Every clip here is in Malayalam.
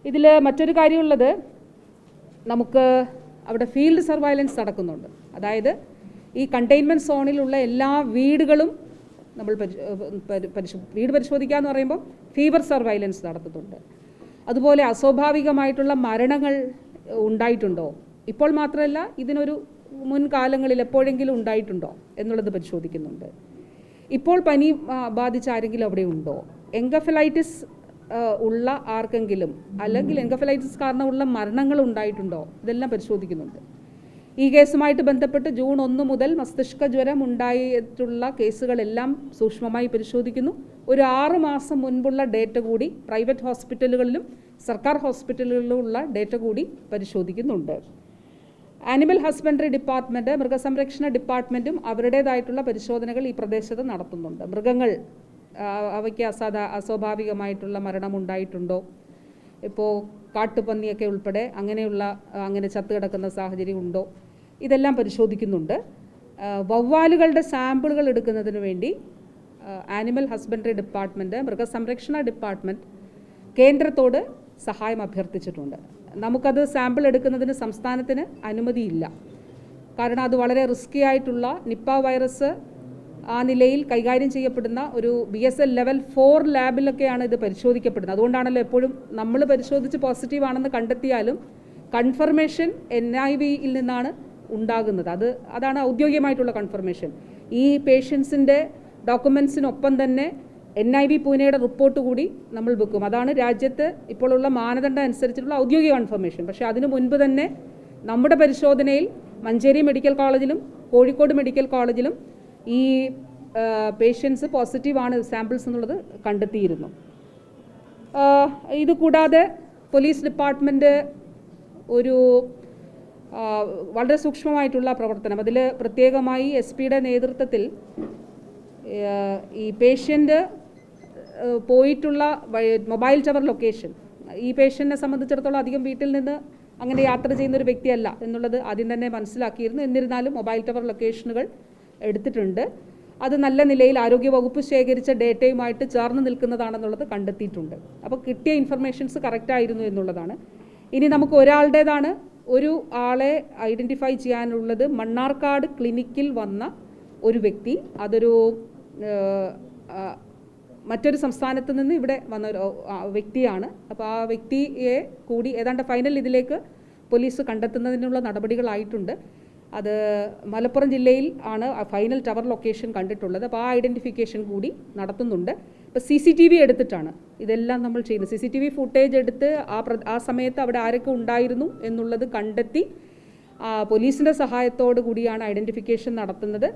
ഇതിൽ മറ്റൊരു കാര്യമുള്ളത്, നമുക്ക് അവിടെ ഫീൽഡ് സർവൈലൻസ് നടക്കുന്നുണ്ട്. അതായത് ഈ കണ്ടെയ്ൻമെൻറ്റ് സോണിലുള്ള എല്ലാ വീടുകളും നമ്മൾ വീട് പരിശോധിക്കുക എന്ന് പറയുമ്പോൾ ഫീവർ സർവൈലൻസ് നടത്തുന്നുണ്ട്. അതുപോലെ അസ്വാഭാവികമായിട്ടുള്ള മരണങ്ങൾ ഉണ്ടായിട്ടുണ്ടോ, ഇപ്പോൾ മാത്രമല്ല ഇതിനൊരു മുൻകാലങ്ങളിൽ എപ്പോഴെങ്കിലും ഉണ്ടായിട്ടുണ്ടോ എന്നുള്ളത് പരിശോധിക്കുന്നുണ്ട്. ഇപ്പോൾ പനി ബാധിച്ച ആരെങ്കിലും അവിടെ ഉണ്ടോ, എൻകഫലൈറ്റിസ് ഉള്ള ആർക്കെങ്കിലും അല്ലെങ്കിൽ എൻകഫലൈറ്റിസ് കാരണമുള്ള മരണങ്ങൾ ഉണ്ടായിട്ടുണ്ടോ, ഇതെല്ലാം പരിശോധിക്കുന്നുണ്ട്. ഈ കേസുമായിട്ട് ബന്ധപ്പെട്ട് ജൂൺ 1 മുതൽ മസ്തിഷ്ക ജ്വരം ഉണ്ടായിട്ടുള്ള കേസുകളെല്ലാം സൂക്ഷ്മമായി പരിശോധിക്കുന്നു. ഒരു 6 മാസം മുൻപുള്ള ഡേറ്റ കൂടി പ്രൈവറ്റ് ഹോസ്പിറ്റലുകളിലും സർക്കാർ ഹോസ്പിറ്റലുകളിലും ഉള്ള ഡേറ്റ കൂടി പരിശോധിക്കുന്നുണ്ട്. ആനിമൽ ഹസ്ബൻഡറി ഡിപ്പാർട്ട്മെൻറ്റ്, മൃഗസംരക്ഷണ ഡിപ്പാർട്ട്മെൻറ്റും അവരുടേതായിട്ടുള്ള പരിശോധനകൾ ഈ പ്രദേശത്ത് നടത്തുന്നുണ്ട്. മൃഗങ്ങൾ അവയ്ക്ക് അസ്വാഭാവികമായിട്ടുള്ള മരണമുണ്ടായിട്ടുണ്ടോ, ഇപ്പോൾ കാട്ടുപന്നിയൊക്കെ ഉൾപ്പെടെ അങ്ങനെ ചത്തുകിടക്കുന്ന സാഹചര്യം ഉണ്ടോ, ഇതെല്ലാം പരിശോധിക്കുന്നുണ്ട്. വവ്വാലുകളുടെ സാമ്പിളുകൾ എടുക്കുന്നതിന് വേണ്ടി ആനിമൽ ഹസ്ബൻഡറി ഡിപ്പാർട്ട്മെൻറ്റ്, മൃഗസംരക്ഷണ ഡിപ്പാർട്ട്മെൻറ്റ് കേന്ദ്രത്തോട് സഹായം അഭ്യർത്ഥിച്ചിട്ടുണ്ട്. നമുക്കത് സാമ്പിൾ എടുക്കുന്നതിന് സംസ്ഥാനത്തിന് അനുമതിയില്ല. കാരണം അത് വളരെ റിസ്കി ആയിട്ടുള്ള നിപ്പ വൈറസ് ആ നിലയിൽ കൈകാര്യം ചെയ്യപ്പെടുന്ന ഒരു BSL ലെവൽ 4 ലാബിലൊക്കെയാണ് ഇത് പരിശോധിക്കപ്പെടുന്നത്. അതുകൊണ്ടാണല്ലോ എപ്പോഴും നമ്മൾ പരിശോധിച്ച് പോസിറ്റീവ് ആണെന്ന് കണ്ടെത്തിയാലും കൺഫർമേഷൻ NIVയിൽ നിന്നാണ് ഉണ്ടാകുന്നത്. അതാണ് ഔദ്യോഗികമായിട്ടുള്ള കൺഫർമേഷൻ. ഈ പേഷ്യൻസിൻ്റെ ഡോക്യുമെൻസിനൊപ്പം തന്നെ NIV പൂനെയുടെ റിപ്പോർട്ട് കൂടി നമ്മൾ വെക്കും. അതാണ് രാജ്യത്ത് ഇപ്പോഴുള്ള മാനദണ്ഡം അനുസരിച്ചിട്ടുള്ള ഔദ്യോഗിക കൺഫർമേഷൻ. പക്ഷേ അതിനു മുൻപ് തന്നെ നമ്മുടെ പരിശോധനയിൽ മഞ്ചേരി മെഡിക്കൽ കോളേജിലും കോഴിക്കോട് മെഡിക്കൽ കോളേജിലും ഈ പേഷ്യൻസ് പോസിറ്റീവാണ് സാമ്പിൾസ് എന്നുള്ളത് കണ്ടെത്തിയിരുന്നു. ഇത് കൂടാതെ പോലീസ് ഡിപ്പാർട്ട്മെൻറ്റ് ഒരു വളരെ സൂക്ഷ്മമായിട്ടുള്ള പ്രവർത്തനം, അതിൽ പ്രത്യേകമായി SP-യുടെ നേതൃത്വത്തിൽ ഈ പേഷ്യൻ്റ് പോയിട്ടുള്ള മൊബൈൽ ടവർ ലൊക്കേഷൻ, ഈ പേഷ്യൻറ്റിനെ സംബന്ധിച്ചിടത്തോളം അധികം വീട്ടിൽ നിന്ന് അങ്ങനെ യാത്ര ചെയ്യുന്നൊരു വ്യക്തിയല്ല എന്നുള്ളത് ആദ്യം തന്നെ മനസ്സിലാക്കിയിരുന്നു. എന്നിരുന്നാലും മൊബൈൽ ടവർ ലൊക്കേഷനുകൾ എടുത്തിട്ടുണ്ട്. അത് നല്ല നിലയിൽ ആരോഗ്യവകുപ്പ് ശേഖരിച്ച ഡേറ്റയുമായിട്ട് ചേർന്ന് നിൽക്കുന്നതാണെന്നുള്ളത് കണ്ടെത്തിയിട്ടുണ്ട്. അപ്പോൾ കിട്ടിയ ഇൻഫർമേഷൻസ് കറക്റ്റായിരുന്നു എന്നുള്ളതാണ്. ഇനി നമുക്ക് ഒരാളുടേതാണ്, ഒരു ആളെ ഐഡൻറ്റിഫൈ ചെയ്യാനുള്ളത് മണ്ണാർക്കാട് ക്ലിനിക്കിൽ വന്ന ഒരു വ്യക്തി. അതൊരു മറ്റൊരു സംസ്ഥാനത്ത് നിന്ന് ഇവിടെ വന്ന ഒരു വ്യക്തിയാണ്. അപ്പോൾ ആ വ്യക്തിയെ കൂടി ഏതാണ്ട് ഫൈനൽ ഇതിലേക്ക് പോലീസ് കണ്ടെത്തുന്നതിനുള്ള നടപടികളായിട്ടുണ്ട്. അത് മലപ്പുറം ജില്ലയിൽ ആണ് ഫൈനൽ ടവർ ലൊക്കേഷൻ കണ്ടിട്ടുള്ളത്. അപ്പോൾ ആ ഐഡൻറ്റിഫിക്കേഷൻ കൂടി നടത്തുന്നുണ്ട്. ഇപ്പോൾ CCTV എടുത്തിട്ടാണ് ഇതെല്ലാം നമ്മൾ ചെയ്യുന്നത്. CCTV ഫുട്ടേജ് എടുത്ത് ആ സമയത്ത് അവിടെ ആരൊക്കെ ഉണ്ടായിരുന്നു എന്നുള്ളത് കണ്ടെത്തി പോലീസിൻ്റെ സഹായത്തോടു കൂടിയാണ് ഐഡൻറ്റിഫിക്കേഷൻ നടത്തുന്നത്.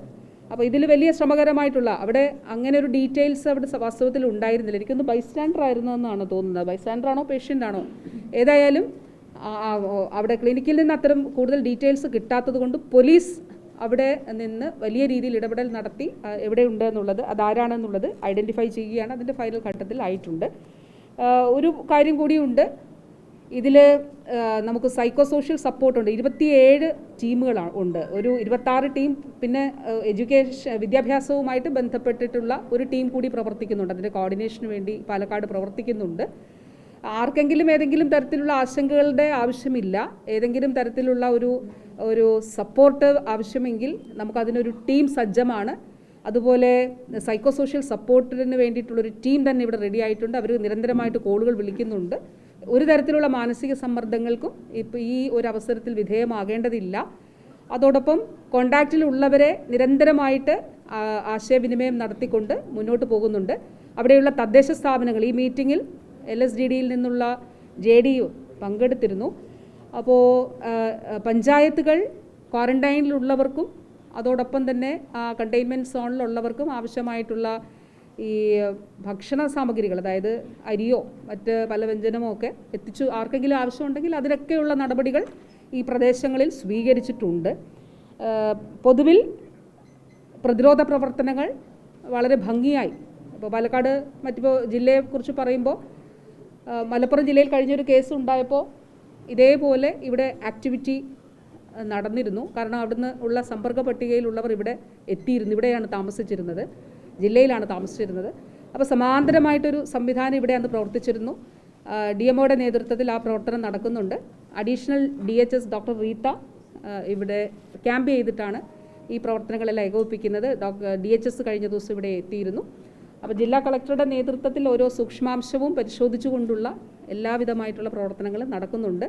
അപ്പോൾ ഇതിൽ വലിയ ശ്രമകരമായിട്ടുള്ള അവിടെ അങ്ങനെ ഒരു ഡീറ്റെയിൽസ് അവിടെ വാസ്തവത്തിൽ ഉണ്ടായിരുന്നില്ല. എനിക്കൊന്ന് ബൈസ്റ്റാൻഡർ ആയിരുന്നു എന്നാണ് തോന്നുന്നത്. ബൈസ്റ്റാൻഡർ ആണോ പേഷ്യൻ്റ് ആണോ, ഏതായാലും അവിടെ ക്ലിനിക്കിൽ നിന്ന് അത്തരം കൂടുതൽ ഡീറ്റെയിൽസ് കിട്ടാത്തത് കൊണ്ട് പോലീസ് അവിടെ നിന്ന് വലിയ രീതിയിൽ ഇടപെടൽ നടത്തി എവിടെയുണ്ട് എന്നുള്ളത്, അതാരാണെന്നുള്ളത് ഐഡൻറ്റിഫൈ ചെയ്യുകയാണ്. അതിൻ്റെ ഫൈനൽ ഘട്ടത്തിൽ ആയിട്ടുണ്ട്. ഒരു കാര്യം കൂടിയുണ്ട്, ഇതിൽ നമുക്ക് സൈക്കോ സോഷ്യൽ സപ്പോർട്ടുണ്ട്. 27 ടീമുകളാണ് ഉണ്ട്. ഒരു 26 ടീം പിന്നെ വിദ്യാഭ്യാസവുമായിട്ട് ബന്ധപ്പെട്ടിട്ടുള്ള ഒരു ടീം കൂടി പ്രവർത്തിക്കുന്നുണ്ട്. അതിൻ്റെ കോർഡിനേഷന് വേണ്ടി പാലക്കാട് പ്രവർത്തിക്കുന്നുണ്ട്. ആർക്കെങ്കിലും ഏതെങ്കിലും തരത്തിലുള്ള ആശങ്കകളുടെ ആവശ്യമില്ല, ഏതെങ്കിലും തരത്തിലുള്ള ഒരു സപ്പോർട്ട് ആവശ്യമെങ്കിൽ നമുക്കതിനൊരു ടീം സജ്ജമാണ്. അതുപോലെ സൈക്കോ സോഷ്യൽ സപ്പോർട്ടിന് വേണ്ടിയിട്ടുള്ളൊരു ടീം തന്നെ ഇവിടെ റെഡി ആയിട്ടുണ്ട്. അവർ നിരന്തരമായിട്ട് കോളുകൾ വിളിക്കുന്നുണ്ട്. ഒരു തരത്തിലുള്ള മാനസിക സമ്മർദ്ദങ്ങൾക്കും ഇപ്പോൾ ഈ ഒരു അവസരത്തിൽ വിധേയമാകേണ്ടതില്ല. അതോടൊപ്പം കോണ്ടാക്റ്റിലുള്ളവരെ നിരന്തരമായിട്ട് ആശയവിനിമയം നടത്തിക്കൊണ്ട് മുന്നോട്ട് പോകുന്നുണ്ട്. അവിടെയുള്ള തദ്ദേശ സ്ഥാപനങ്ങൾ ഈ മീറ്റിങ്ങിൽ LSDDയിൽ നിന്നുള്ള JDU പങ്കെടുത്തിരുന്നു. അപ്പോൾ പഞ്ചായത്തുകൾ ക്വാറന്റൈനിലുള്ളവർക്കും അതോടൊപ്പം തന്നെ കണ്ടെയ്ൻമെൻറ്റ് സോണിലുള്ളവർക്കും ആവശ്യമായിട്ടുള്ള ഈ ഭക്ഷണ സാമഗ്രികൾ, അതായത് അരിയോ മറ്റ് പലവ്യഞ്ജനമോ ഒക്കെ എത്തിച്ചു ആർക്കെങ്കിലും ആവശ്യമുണ്ടെങ്കിൽ അതിനൊക്കെയുള്ള നടപടികൾ ഈ പ്രദേശങ്ങളിൽ സ്വീകരിച്ചിട്ടുണ്ട്. പൊതുവിൽ പ്രതിരോധ പ്രവർത്തനങ്ങൾ വളരെ ഭംഗിയായി, ഇപ്പോൾ പാലക്കാട് മറ്റിപ്പോൾ ജില്ലയെക്കുറിച്ച് പറയുമ്പോൾ മലപ്പുറം ജില്ലയിൽ കഴിഞ്ഞൊരു കേസ് ഉണ്ടായപ്പോൾ ഇതേപോലെ ഇവിടെ ആക്ടിവിറ്റി നടന്നിരുന്നു. കാരണം അവിടുന്ന് ഉള്ള സമ്പർക്ക പട്ടികയിലുള്ളവർ ഇവിടെ എത്തിയിരുന്നു, ഇവിടെയാണ് താമസിച്ചിരുന്നത്, ജില്ലയിലാണ് താമസിച്ചിരുന്നത്. അപ്പോൾ സമാന്തരമായിട്ടൊരു സംവിധാനം ഇവിടെ അന്ന് പ്രവർത്തിച്ചിരുന്നു. DMOയുടെ നേതൃത്വത്തിൽ ആ പ്രവർത്തനം നടക്കുന്നുണ്ട്. അഡീഷണൽ DHS ഡോക്ടർ റീത്ത ഇവിടെ ക്യാമ്പ് ചെയ്തിട്ടാണ് ഈ പ്രവർത്തനങ്ങളെല്ലാം ഏകോപിപ്പിക്കുന്നത്. DHS കഴിഞ്ഞ ദിവസം ഇവിടെ എത്തിയിരുന്നു. അപ്പോൾ ജില്ലാ കളക്ടറുടെ നേതൃത്വത്തിൽ ഓരോ സൂക്ഷ്മാംശവും പരിശോധിച്ചുകൊണ്ടുള്ള എല്ലാവിധമായിട്ടുള്ള പ്രവർത്തനങ്ങളും നടക്കുന്നുണ്ട്.